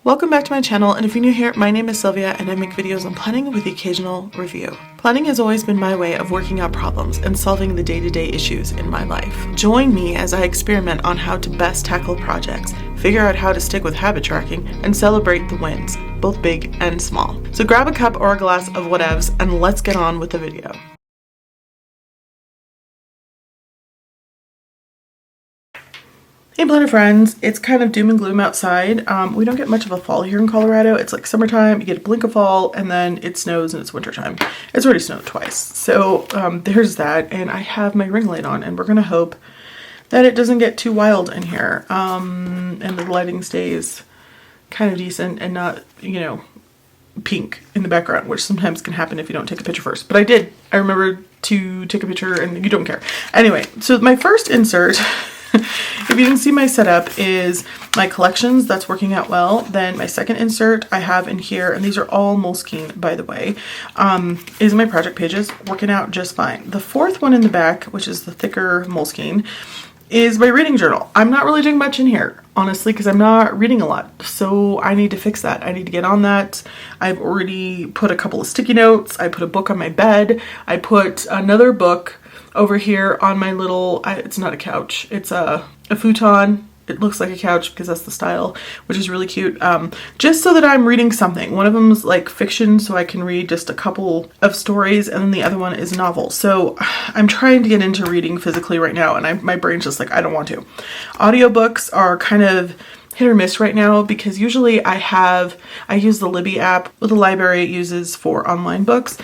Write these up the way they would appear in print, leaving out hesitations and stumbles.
Welcome back to my channel, and if you're new here, my name is Sylvia and I make videos on planning with the occasional review. Planning has always been my way of working out problems and solving the day-to-day issues in my life. Join me as I experiment on how to best tackle projects, figure out how to stick with habit tracking, and celebrate the wins, both big and small. So grab a cup or a glass of whatevs and let's get on with the video. Hey planner friends, it's kind of doom and gloom outside. We don't get much of a fall here in Colorado. It's like summertime, you get a blink of fall, and then it snows and it's wintertime. It's already snowed twice. So there's that, and I have my ring light on, and we're gonna hope that it doesn't get too wild in here, and the lighting stays kind of decent and not, you know, pink in the background, which sometimes can happen if you don't take a picture first. But I did. I remembered to take a picture and you don't care. Anyway, so my first insert if you didn't see my setup is my collections. That's working out well. Then my second insert I have in here, and these are all Moleskine by the way, is my project pages, working out just fine. The fourth one in the back, which is the thicker Moleskine, is my reading journal. I'm not really doing much in here, honestly, because I'm not reading a lot. So I need to fix that. I need to get on that. I've already put a couple of sticky notes. I put a book on my bed. I put another book over here on my little, it's not a couch, it's a futon. It looks like a couch because that's the style, which is really cute. Just so that I'm reading something. One of them is like fiction, so I can read just a couple of stories, and then the other one is a novel. So I'm trying to get into reading physically right now, and my brain's just like, I don't want to. Audiobooks are kind of hit or miss right now because usually I use the Libby app, what the library uses for online books.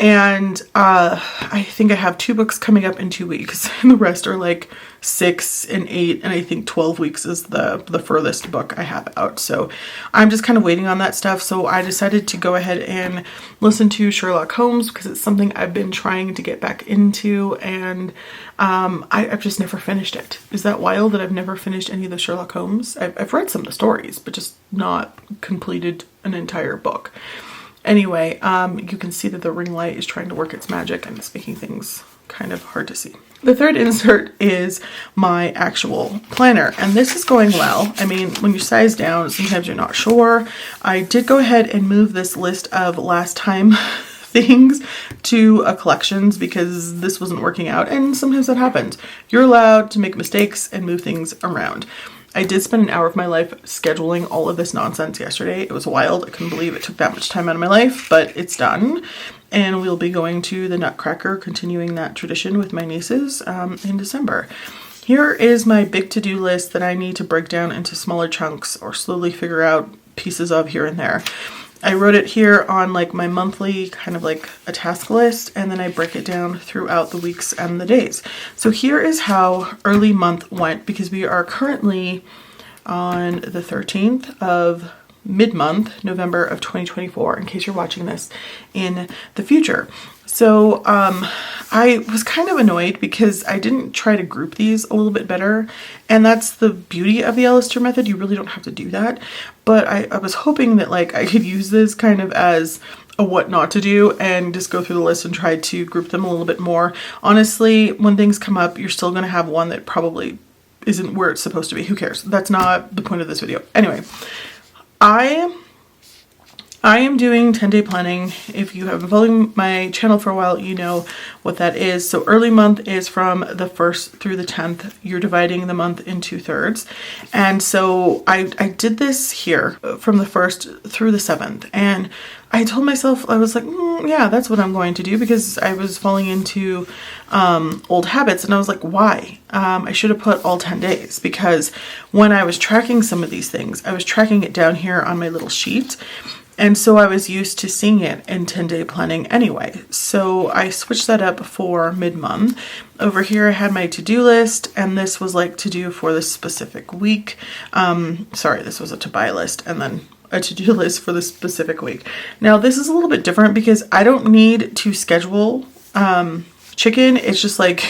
And I think I have 2 books coming up in 2 weeks, and the rest are like 6 and 8, and I think 12 weeks is the furthest book I have out. So I'm just kind of waiting on that stuff. So I decided to go ahead and listen to Sherlock Holmes because it's something I've been trying to get back into, and I've just never finished it. Is that wild that I've never finished any of the Sherlock Holmes? I've read some of the stories, but just not completed an entire book. Anyway, you can see that the ring light is trying to work its magic and it's making things kind of hard to see. The third insert is my actual planner, and this is going well. I mean, when you size down, sometimes you're not sure. I did go ahead and move this list of last time things to a collections because this wasn't working out, and sometimes that happens. You're allowed to make mistakes and move things around. I did spend an hour of my life scheduling all of this nonsense yesterday. It was wild. I couldn't believe it took that much time out of my life, but it's done. And we'll be going to the Nutcracker, continuing that tradition with my nieces in December. Here is my big to-do list that I need to break down into smaller chunks or slowly figure out pieces of here and there. I wrote it here on like my monthly kind of like a task list, and then I break it down throughout the weeks and the days. So here is how early month went, because we are currently on the 13th of mid-month, November of 2024, in case you're watching this in the future. So I was kind of annoyed because I didn't try to group these a little bit better, and that's the beauty of the Alistair method. You really don't have to do that, but I was hoping that like I could use this kind of as a what not to do and just go through the list and try to group them a little bit more. Honestly, when things come up, you're still going to have one that probably isn't where it's supposed to be. Who cares? That's not the point of this video. Anyway, I am doing 10-day planning. If you have been following my channel for a while, you know what that is. So early month is from the 1st through the 10th. You're dividing the month into thirds. And so I did this here from the 1st through the 7th. And I told myself, I was like, yeah, that's what I'm going to do, because I was falling into old habits, and I was like, why? I should have put all 10 days, because when I was tracking some of these things, I was tracking it down here on my little sheet. And so I was used to seeing it in 10-day planning anyway. So I switched that up for mid-month. Over here I had my to-do list, and this was like to do for this specific week. Sorry, this was a to-buy list and then a to-do list for the specific week. Now this is a little bit different because I don't need to schedule chicken. It's just like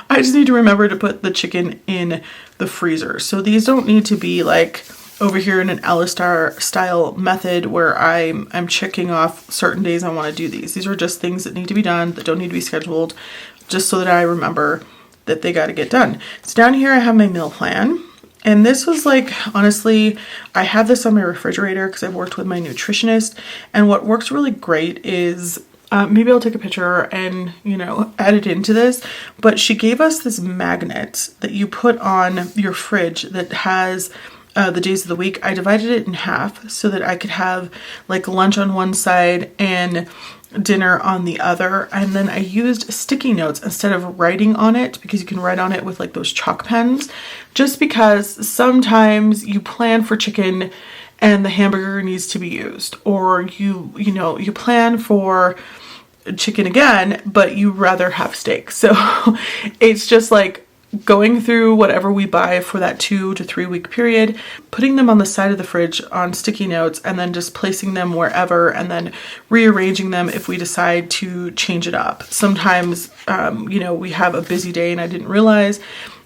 I just need to remember to put the chicken in the freezer. So these don't need to be like over here in an Alistair style method where I'm checking off certain days I want to do these. These are just things that need to be done, that don't need to be scheduled, just so that I remember that they got to get done. So down here I have my meal plan. And this was like, honestly, I have this on my refrigerator because I've worked with my nutritionist. And what works really great is, maybe I'll take a picture and, you know, add it into this. But she gave us this magnet that you put on your fridge that has the days of the week. I divided it in half so that I could have like lunch on one side and dinner on the other, and then I used sticky notes instead of writing on it, because you can write on it with like those chalk pens, just because sometimes you plan for chicken and the hamburger needs to be used, or you know you plan for chicken again but you rather have steak. So it's just like going through whatever we buy for that 2 to 3 week period, putting them on the side of the fridge on sticky notes, and then just placing them wherever and then rearranging them if we decide to change it up. Sometimes, you know, we have a busy day and I didn't realize,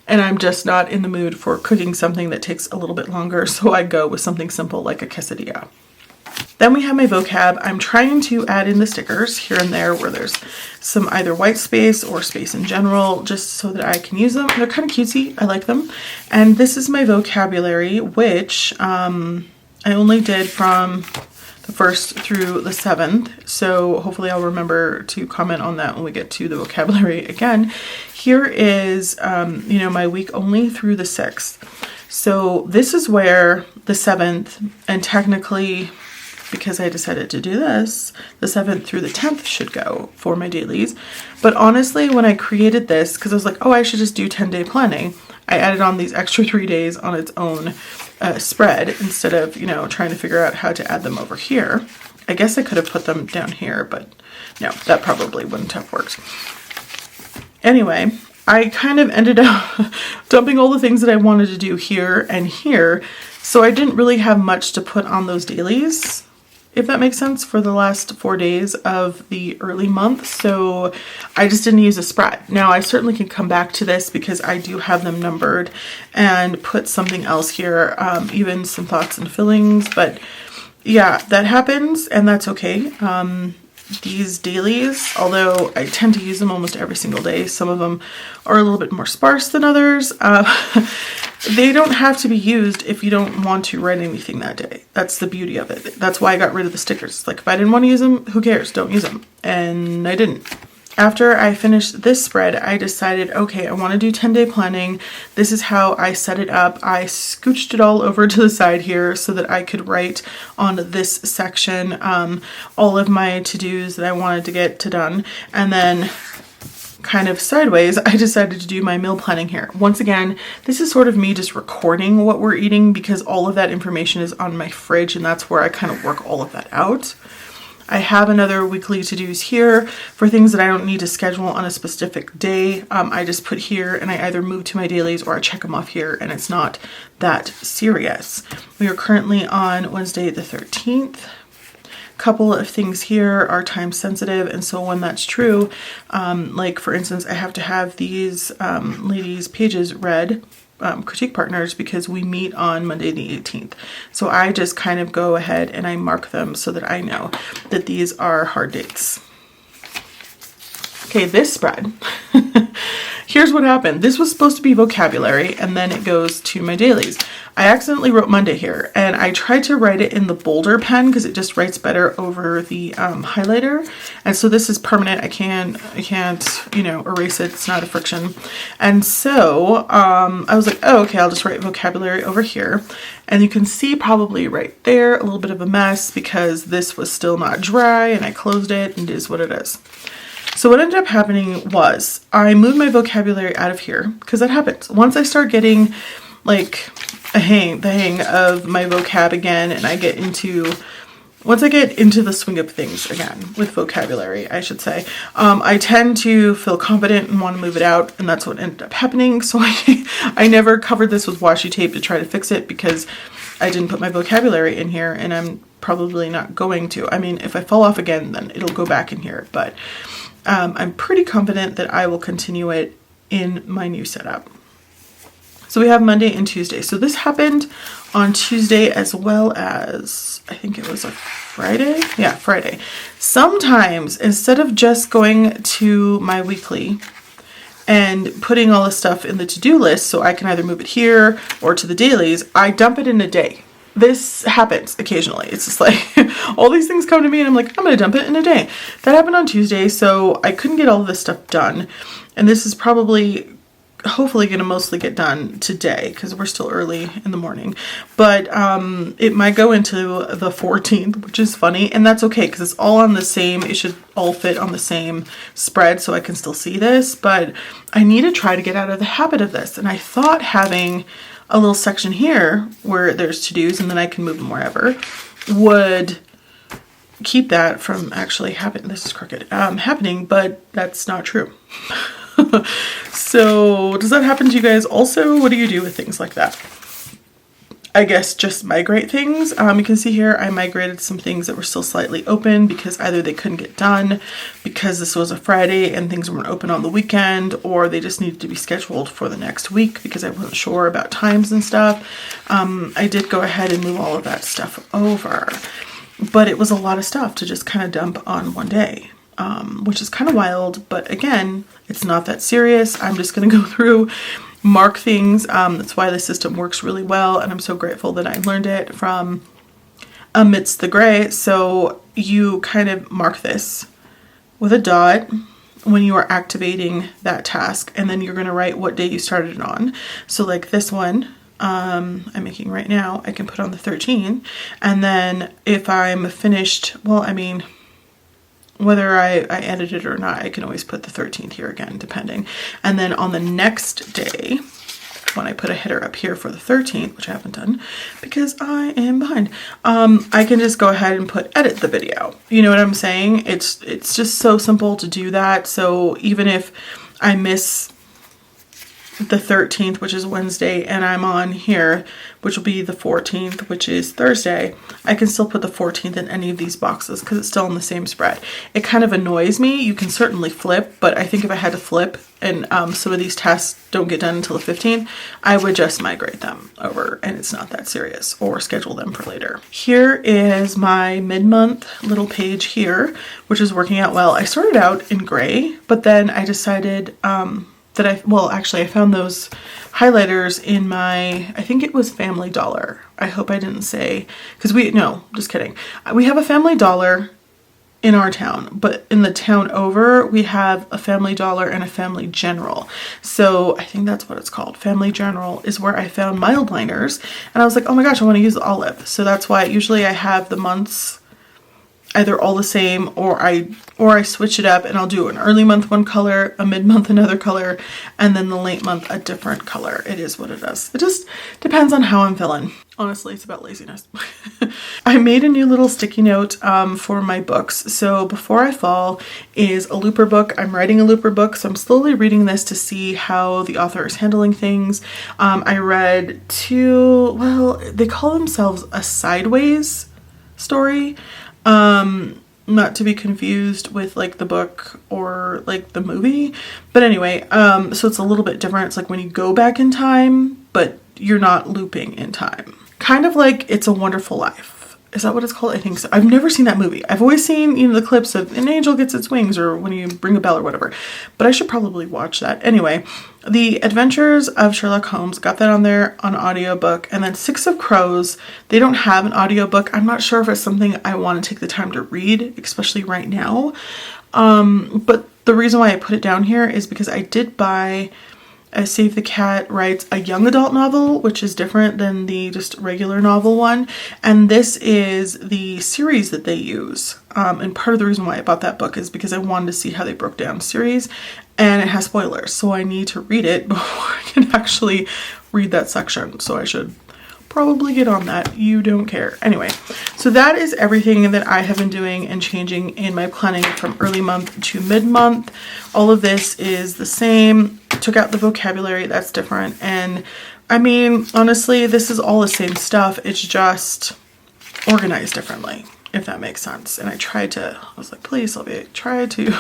and I'm just not in the mood for cooking something that takes a little bit longer, so I go with something simple like a quesadilla. Then we have my vocab. I'm trying to add in the stickers here and there where there's some either white space or space in general, just so that I can use them. They're kind of cutesy. I like them. And this is my vocabulary, which I only did from the 1st through the 7th. So hopefully I'll remember to comment on that when we get to the vocabulary again. Here is, you know, my week only through the 6th. So this is where the 7th, and technically, because I decided to do this, the 7th through the 10th should go for my dailies. But honestly, when I created this, because I was like, oh, I should just do 10-day planning, I added on these extra 3 days on its own spread instead of, you know, trying to figure out how to add them over here. I guess I could have put them down here, but no, that probably wouldn't have worked. Anyway, I kind of ended up dumping all the things that I wanted to do here and here, so I didn't really have much to put on those dailies, if that makes sense, for the last 4 days of the early month. So I just didn't use a spread. Now I certainly can come back to this because I do have them numbered and put something else here, even some thoughts and feelings. But yeah, that happens and that's okay. These dailies, although I tend to use them almost every single day, some of them are a little bit more sparse than others. They don't have to be used if you don't want to write anything that day. That's the beauty of it. That's why I got rid of the stickers. Like, if I didn't want to use them, who cares? Don't use them. And I didn't. After I finished this spread, I decided, okay, I want to do 10-day planning. This is how I set it up. I scooched it all over to the side here so that I could write on this section all of my to-dos that I wanted to get done. And then kind of sideways, I decided to do my meal planning here. Once again, this is sort of me just recording what we're eating because all of that information is on my fridge, and that's where I kind of work all of that out. I have another weekly to-dos here for things that I don't need to schedule on a specific day. I just put here and I either move to my dailies or I check them off here, and it's not that serious. We are currently on Wednesday the 13th. Couple of things here are time sensitive, and so when that's true, like for instance, I have to have these ladies' pages read, critique partners, because we meet on Monday the 18th. So I just kind of go ahead and I mark them so that I know that these are hard dates. Okay, this spread. Here's what happened. This was supposed to be vocabulary, and then it goes to my dailies. I accidentally wrote Monday here, and I tried to write it in the bolder pen because it just writes better over the highlighter. And so this is permanent. I can't, you know, erase it. It's not a friction. And so I was like, oh, okay, I'll just write vocabulary over here. And you can see probably right there a little bit of a mess because this was still not dry, and I closed it, and it is what it is. So what ended up happening was I moved my vocabulary out of here because that happens. Once I start getting like the hang of my vocab again, and once I get into the swing of things again with vocabulary, I should say, I tend to feel confident and want to move it out, and that's what ended up happening. So I never covered this with washi tape to try to fix it because I didn't put my vocabulary in here, and I'm probably not going to. I mean, if I fall off again, then it'll go back in here, but I'm pretty confident that I will continue it in my new setup. So we have Monday and Tuesday. So this happened on Tuesday as well as, I think it was a Friday? Yeah, Friday. Sometimes instead of just going to my weekly and putting all this stuff in the to-do list so I can either move it here or to the dailies, I dump it in a day. This happens occasionally. It's just like all these things come to me and I'm like, I'm going to dump it in a day. That happened on Tuesday, so I couldn't get all of this stuff done. And this is probably, hopefully going to mostly get done today because we're still early in the morning. But it might go into the 14th, which is funny. And that's okay because it's all on the same, it should all fit on the same spread so I can still see this. But I need to try to get out of the habit of this. And I thought having a little section here where there's to-dos and then I can move them wherever would keep that from actually happening. This is crooked. Happening, but that's not true. So does that happen to you guys also? What do you do with things like that? I guess just migrate things. You can see here I migrated some things that were still slightly open because either they couldn't get done because this was a Friday and things weren't open on the weekend, or they just needed to be scheduled for the next week because I wasn't sure about times and stuff. I did go ahead and move all of that stuff over, but it was a lot of stuff to just kind of dump on one day. Which is kind of wild, but again, it's not that serious. I'm just going to go through, mark things. That's why the system works really well, and I'm so grateful that I learned it from Amidst the Gray. So you kind of mark this with a dot when you are activating that task, and then you're going to write what day you started it on. So like this one, I'm making right now, I can put on the 13th, and then if I'm finished, well, I mean, whether I edit it or not, I can always put the 13th here again, depending. And then on the next day, when I put a header up here for the 13th, which I haven't done because I am behind, I can just go ahead and put edit the video. You know what I'm saying? It's just so simple to do that. So even if I miss the 13th, which is Wednesday, and I'm on here, which will be the 14th, which is Thursday, I can still put the 14th in any of these boxes because it's still in the same spread. It kind of annoys me. You can certainly flip, but I think if I had to flip and some of these tasks don't get done until the 15th, I would just migrate them over and it's not that serious, or schedule them for later. Here is my mid-month little page here, which is working out well. I started out in gray, but then I decided I found those highlighters in my, I think it was Family Dollar. I hope I didn't say, no, just kidding. We have a Family Dollar in our town, but in the town over, we have a Family Dollar and a Family General. So I think that's what it's called. Family General is where I found mild liners, and I was like, oh my gosh, I want to use the olive. So that's why usually I have the months either all the same, or I switch it up and I'll do an early month one color, a mid-month another color, and then the late month a different color. It is what it is. It just depends on how I'm feeling. Honestly, it's about laziness. I made a new little sticky note for my books. So Before I Fall is a looper book. I'm writing a looper book, so I'm slowly reading this to see how the author is handling things. I read they call themselves a sideways story. Not to be confused with like the book or like the movie, but anyway, so it's a little bit different. It's like when you go back in time, but you're not looping in time. Kind of like It's a Wonderful Life. Is that what it's called? I think so. I've never seen that movie. I've always seen, the clips of an angel gets its wings or when you ring a bell or whatever, but I should probably watch that. Anyway, The Adventures of Sherlock Holmes, got that on there on audiobook. And then Six of Crows, they don't have an audiobook. I'm not sure if it's something I want to take the time to read, especially right now. But the reason why I put it down here is because I did buy Save the Cat writes a young adult novel, which is different than the just regular novel one. And this is the series that they use. And part of the reason why I bought that book is because I wanted to see how they broke down series, and it has spoilers. So I need to read it before I can actually read that section. So I should probably get on that. You don't care. Anyway, so that is everything that I have been doing and changing in my planning from early month to mid-month. All of this is the same. Took out the vocabulary, that's different. And I mean, honestly, this is all the same stuff. It's just organized differently, if that makes sense. And I was like, please, Sylvia, try to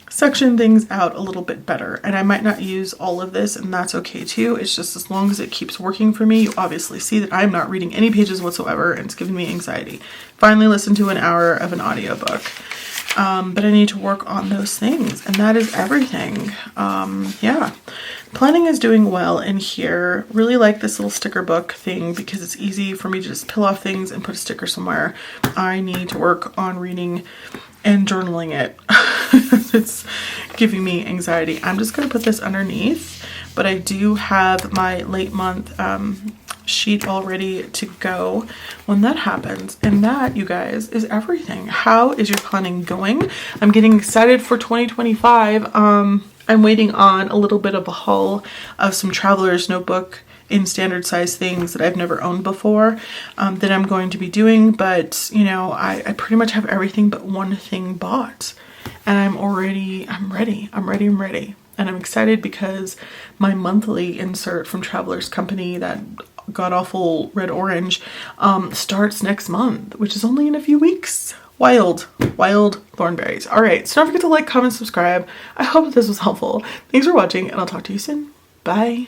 section things out a little bit better. And I might not use all of this, and that's okay too. It's just as long as it keeps working for me. You obviously see that I'm not reading any pages whatsoever, and it's giving me anxiety. Finally listened to an hour of an audiobook. But I need to work on those things, and that is everything. Yeah. Planning is doing well in here. Really like this little sticker book thing because it's easy for me to just peel off things and put a sticker somewhere. I need to work on reading and journaling it. It's giving me anxiety. I'm just going to put this underneath, but I do have my late month sheet all ready to go when that happens. And that, you guys, is everything. How is your planning going? I'm getting excited for 2025. I'm waiting on a little bit of a haul of some Traveler's Notebook in standard size things that I've never owned before that I'm going to be doing. But, you know, I pretty much have everything but one thing bought. And I'm ready. And I'm excited because my monthly insert from Traveler's Company, that god awful red orange, starts next month, which is only in a few weeks. Wild thornberries. All right, so don't forget to like, comment, subscribe. I hope this was helpful. Thanks for watching, and I'll talk to you soon. Bye.